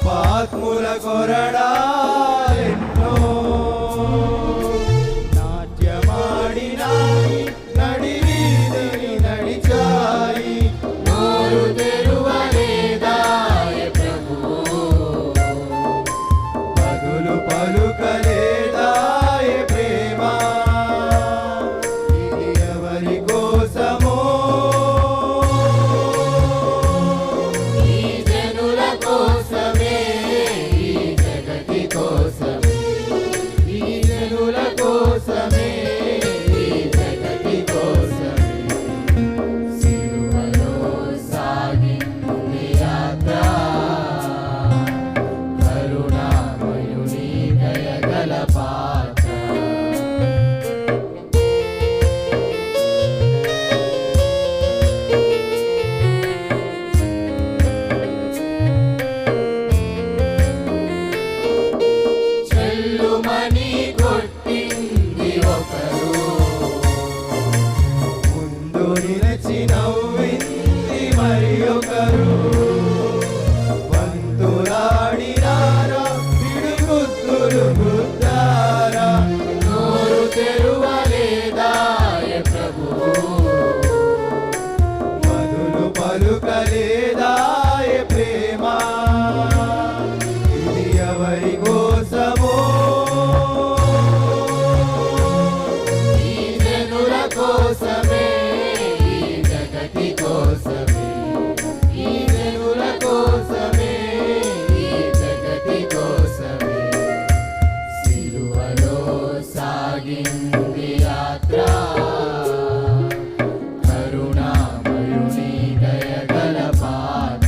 పాపాత్ముల కొరడాలెన్నో నాట్యమాడినాయి, నడివీధిని నడిచాయి, నోరు తెరువలేదాయ ప్రభువు, బదులు పలుకలేదాయ ప్రేమ. ఇది ఎవరి కోసమో నవ్వింది మరి ఒకరు, వంతులాడినారా పిడుగుద్దులు గుద్దారా, నోరు తెరువలేదాయ ప్రభువు, బదులు పలుకలేదాయ ప్రేమ. ఇది ఎవరి కోసమో ఈ జనుల కోసమే, ఈ జనుల కోసమే, ఈ జగతి కోసమే సిలువలో సాగింది యాత్ర. కరుణామయుని దయగల పాత్ర.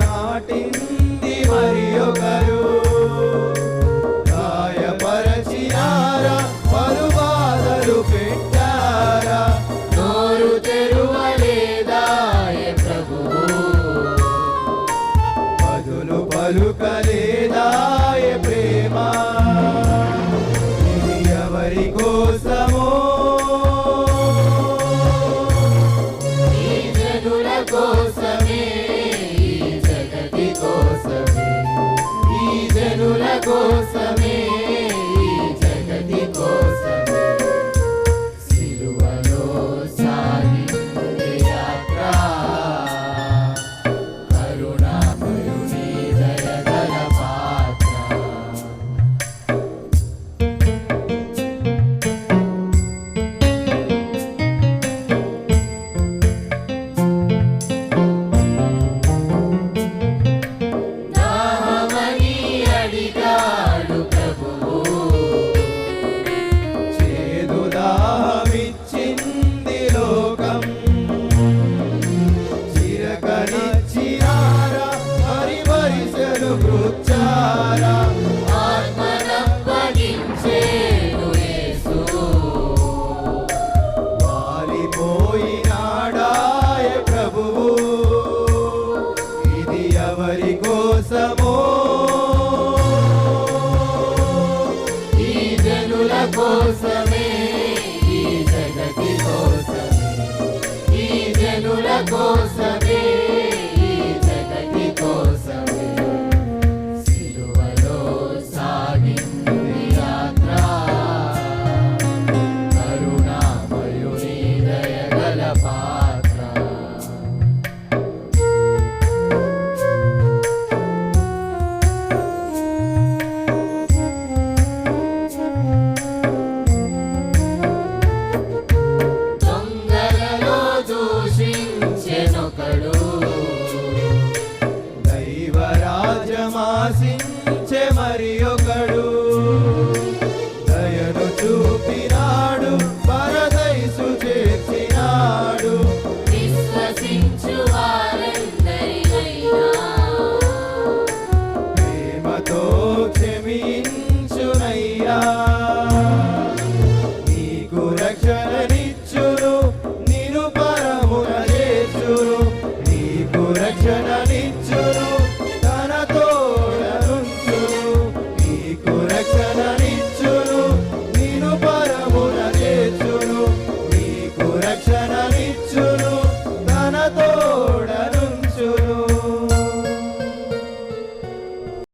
నాటింది మరి ఒకరు, గాయపరచినారా పలుబాధలు పెట్టారా, నోరు తెరువలేదాయ ప్రభువు, బదులు పలుకలేదాయ ప్రేమ. ఇది ఎవరి కోసమో ఈ జనుల కోసమే, ఈ జనుల కోసమే, ఈ జగతి కోసమే సిలువలో సాగింది యాత్ర. కరుణామయుని దయగల పాత్ర. చేదుదామిచ్చింది లోకం, చిరకనిచ్చినారా హరివరిసెలు గుచ్చారా, ఆత్మనప్పగించేను యేసు, వాలిపోయినాడాయ ప్రభువు. ఇది ఎవరి కోసమో ఈ జనుల కోసమే, ఈ జగతి కోసమే, ఈ జనుల కోసం.